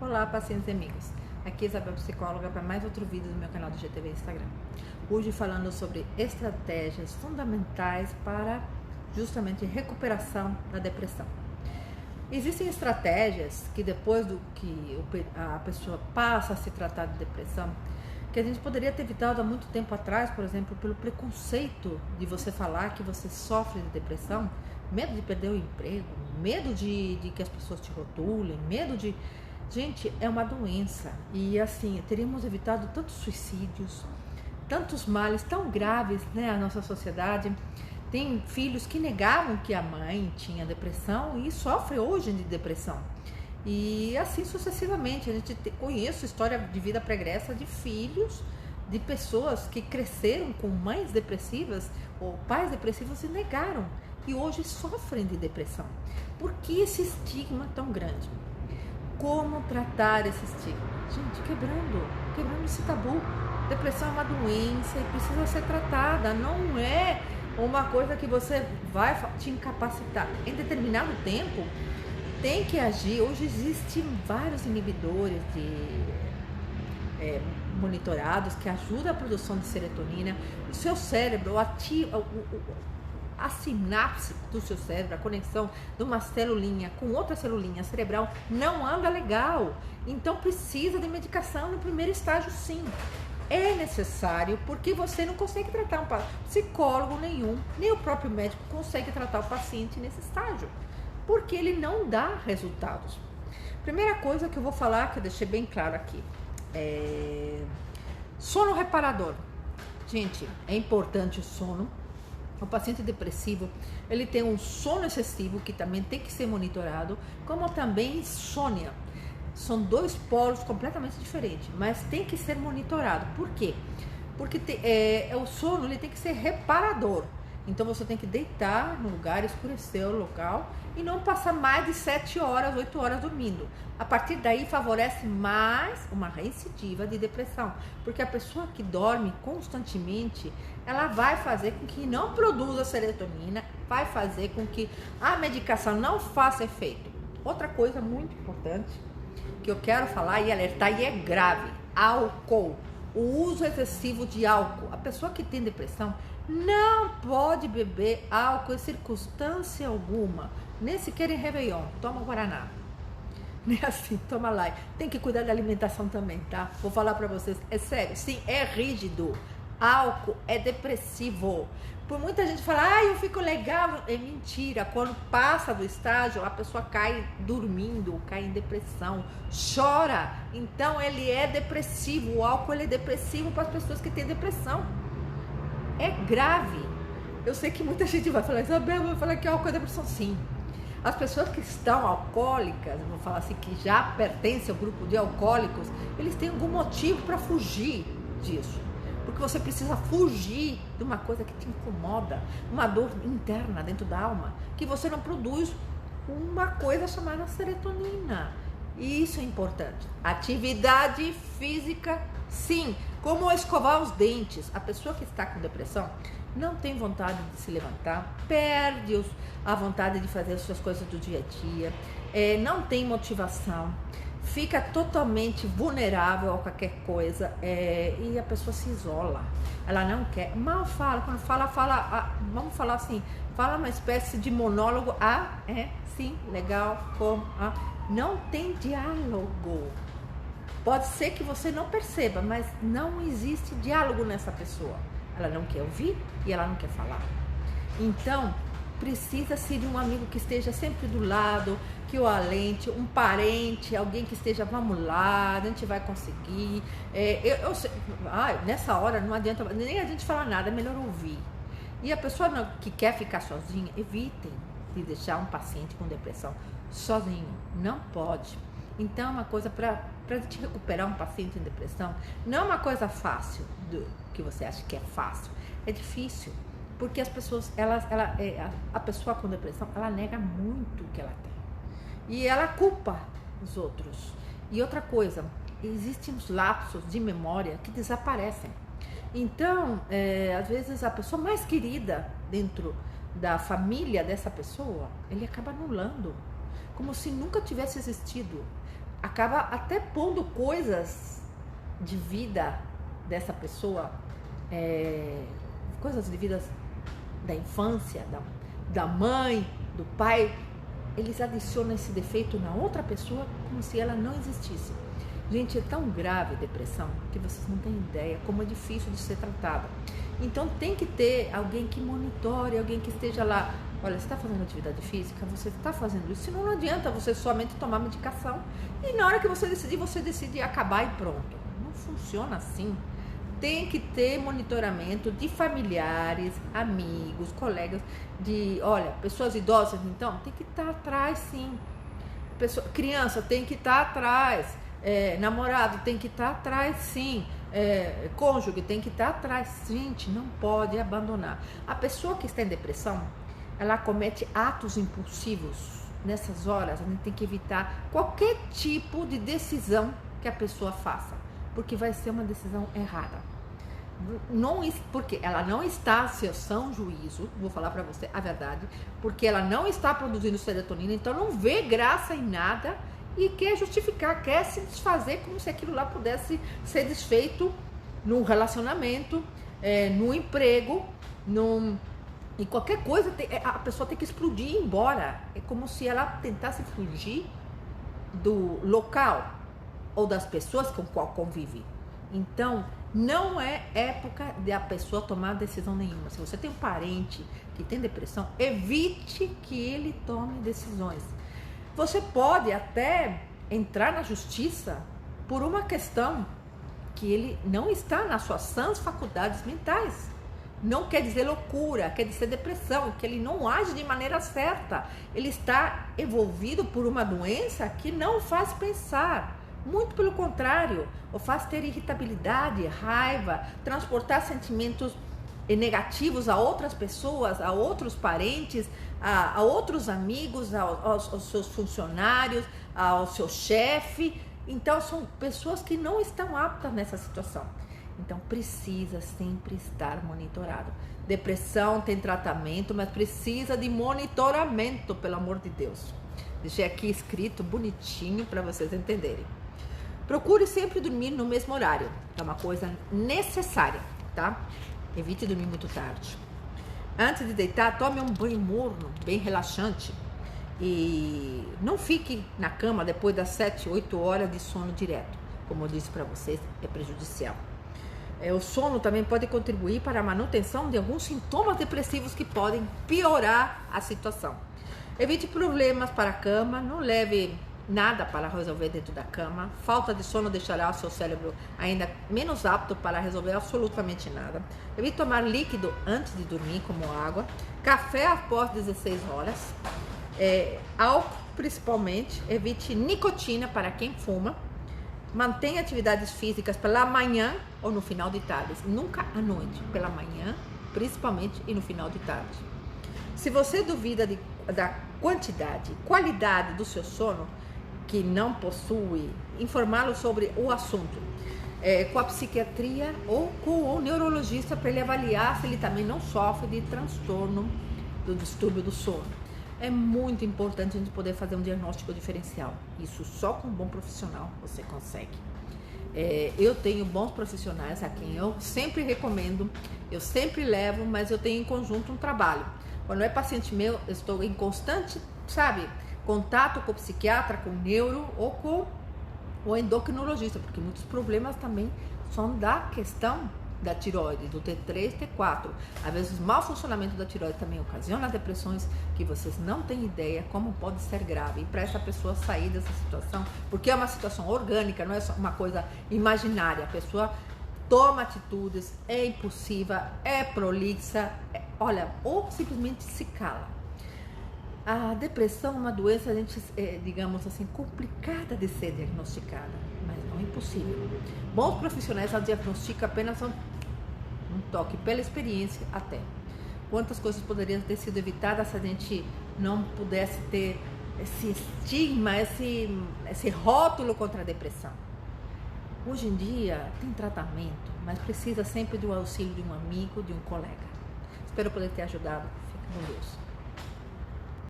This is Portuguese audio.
Olá, pacientes e amigos. Aqui é Isabel Psicóloga para mais outro vídeo do meu canal do GTV Instagram. Hoje falando sobre estratégias fundamentais para justamente recuperação da depressão. Existem estratégias que depois do que a pessoa passa a se tratar de depressão, que a gente poderia ter evitado há muito tempo atrás, por exemplo, pelo preconceito de você falar que você sofre de depressão, medo de perder o emprego, medo de que as pessoas te rotulem, medo de... Gente, é uma doença e assim, teríamos evitado tantos suicídios, tantos males tão graves, né, a nossa sociedade. Tem filhos que negavam que a mãe tinha depressão e sofre hoje de depressão. E assim sucessivamente, a gente conhece história de vida pregressa de filhos, de pessoas que cresceram com mães depressivas ou pais depressivos e negaram e hoje sofrem de depressão. Por que esse estigma tão grande? Como tratar esse estigma? Gente, quebrando esse tabu. Depressão é uma doença e precisa ser tratada, não é uma coisa que você vai te incapacitar. Em determinado tempo, tem que agir. Hoje existem vários inibidores monitorados que ajudam a produção de serotonina. O seu cérebro ativa... A sinapse do seu cérebro, a conexão de uma celulinha com outra celulinha cerebral não anda legal. Então precisa de medicação no primeiro estágio, sim. É necessário, porque você não consegue tratar psicólogo nenhum, nem o próprio médico consegue tratar o paciente nesse estágio, porque ele não dá resultados. Primeira coisa que eu vou falar, que eu deixei bem claro aqui, sono reparador. Gente, é importante o sono. O paciente depressivo, ele tem um sono excessivo, que também tem que ser monitorado, como também insônia. São dois polos completamente diferentes, mas tem que ser monitorado. Por quê? Porque o sono ele tem que ser reparador. Então você tem que deitar no lugar, escurecer o local e não passar mais de 7 horas, 8 horas dormindo. A partir daí favorece mais uma recidiva de depressão, porque a pessoa que dorme constantemente, ela vai fazer com que não produza serotonina, vai fazer com que a medicação não faça efeito. Outra coisa muito importante que eu quero falar e alertar, e é grave: álcool. O uso excessivo de álcool. A pessoa que tem depressão não pode beber álcool em circunstância alguma, nem sequer em Réveillon. Toma Guaraná. Não é assim, toma lá. Tem que cuidar da alimentação também, tá? Vou falar pra vocês, é sério, sim, é rígido. Álcool é depressivo. Por muita gente fala, eu fico legal. É mentira. Quando passa do estágio, a pessoa cai dormindo, cai em depressão, chora. Então ele é depressivo. O álcool ele é depressivo para as pessoas que têm depressão. É grave. Eu sei que muita gente vai falar, Isabel, vai falar que álcool é depressão. Sim. As pessoas que estão alcoólicas, vou falar assim, que já pertencem ao grupo de alcoólicos, eles têm algum motivo para fugir disso. Porque você precisa fugir de uma coisa que te incomoda, uma dor interna dentro da alma, que você não produz uma coisa chamada serotonina. E isso é importante. Atividade física, sim. Como escovar os dentes. A pessoa que está com depressão não tem vontade de se levantar, perde a vontade de fazer as suas coisas do dia a dia, não tem motivação, fica totalmente vulnerável a qualquer coisa, e a pessoa se isola. Ela não quer, mal fala, quando fala, vamos falar assim, fala uma espécie de monólogo, sim, legal, como, não tem diálogo. Pode ser que você não perceba, mas não existe diálogo nessa pessoa. Ela não quer ouvir e ela não quer falar. Então, precisa-se de um amigo que esteja sempre do lado, que o alente, um parente, alguém que esteja, vamos lá, a gente vai conseguir. Eu sei, nessa hora não adianta nem a gente falar nada, é melhor ouvir. E a pessoa que quer ficar sozinha, evitem de deixar um paciente com depressão sozinho. Não pode. Então, é uma coisa para a gente recuperar um paciente em depressão, não é uma coisa fácil, que você acha que é fácil. É difícil, porque as pessoas, a pessoa com depressão, ela nega muito o que ela tem. E ela culpa os outros. E outra coisa, existem os lapsos de memória que desaparecem. Então, às vezes, a pessoa mais querida dentro da família dessa pessoa, ele acaba anulando, como se nunca tivesse existido. acaba até pondo coisas de vida dessa pessoa, coisas de vida da infância, da mãe, do pai, eles adicionam esse defeito na outra pessoa como se ela não existisse. Gente, é tão grave a depressão que vocês não têm ideia como é difícil de ser tratada. Então tem que ter alguém que monitore, alguém que esteja lá. Olha, você está fazendo atividade física, você está fazendo isso, senão não adianta você somente tomar medicação e na hora que você decide acabar e pronto. Não funciona assim. Tem que ter monitoramento de familiares, amigos, colegas, olha, pessoas idosas, então, tem que estar atrás, sim. Criança tem que estar atrás, namorado tem que estar atrás, sim. Cônjuge tem que estar atrás. Gente, não pode abandonar. A pessoa que está em depressão, ela comete atos impulsivos. Nessas horas, a gente tem que evitar qualquer tipo de decisão que a pessoa faça, porque vai ser uma decisão errada. Porque ela não está seu são juízo, vou falar para você a verdade, porque ela não está produzindo serotonina, então não vê graça em nada e quer justificar, quer se desfazer como se aquilo lá pudesse ser desfeito num relacionamento, num emprego, em qualquer coisa. A pessoa tem que explodir e ir embora. É como se ela tentasse fugir do local ou das pessoas com qual convive. Então, não é época de a pessoa tomar decisão nenhuma. Se você tem um parente que tem depressão, evite que ele tome decisões. Você pode até entrar na justiça por uma questão que ele não está nas suas sãs faculdades mentais. Não quer dizer loucura, quer dizer depressão, que ele não age de maneira certa. Ele está envolvido por uma doença que não o faz pensar. Muito pelo contrário, o faz ter irritabilidade, raiva, transportar sentimentos negativos a outras pessoas, a outros parentes, a outros amigos, aos seus funcionários, ao seu chefe. Então, são pessoas que não estão aptas nessa situação. Então, precisa sempre estar monitorado. Depressão tem tratamento, mas precisa de monitoramento, pelo amor de Deus. Deixei aqui escrito bonitinho para vocês entenderem. Procure sempre dormir no mesmo horário, é uma coisa necessária, tá? Evite dormir muito tarde. Antes de deitar, tome um banho morno, bem relaxante. E não fique na cama depois das 7, 8 horas de sono direto. Como eu disse para vocês, é prejudicial. O sono também pode contribuir para a manutenção de alguns sintomas depressivos que podem piorar a situação. Evite problemas para a cama, não leve nada para resolver dentro da cama. Falta de sono deixará o seu cérebro ainda menos apto para resolver absolutamente nada. Evite tomar líquido antes de dormir, como água, café após 16 horas, álcool principalmente. Evite nicotina para quem fuma. Mantenha atividades físicas pela manhã ou no final de tarde, nunca à noite, pela manhã, principalmente, e no final de tarde. Se você duvida da quantidade e qualidade do seu sono, que não possui, informá-lo sobre o assunto com a psiquiatria ou com o neurologista para ele avaliar se ele também não sofre de transtorno do distúrbio do sono. É muito importante a gente poder fazer um diagnóstico diferencial. Isso só com um bom profissional você consegue. Eu tenho bons profissionais a quem eu sempre recomendo, eu sempre levo, mas eu tenho em conjunto um trabalho. Quando é paciente meu, eu estou em constante, contato com o psiquiatra, com o neuro ou com o endocrinologista, porque muitos problemas também são da questão da tireoide, do T3, T4. Às vezes o mau funcionamento da tireoide também ocasiona depressões que vocês não têm ideia como pode ser grave. E para essa pessoa sair dessa situação, porque é uma situação orgânica, não é só uma coisa imaginária, a pessoa toma atitudes, é impulsiva, é prolixa, ou simplesmente se cala. A depressão é uma doença, digamos assim, complicada de ser diagnosticada, mas não é impossível. Bons profissionais a diagnosticam apenas um toque, pela experiência até. Quantas coisas poderiam ter sido evitadas se a gente não pudesse ter esse estigma, esse rótulo contra a depressão. Hoje em dia tem tratamento, mas precisa sempre do auxílio de um amigo, de um colega. Espero poder ter ajudado. Fique com Deus.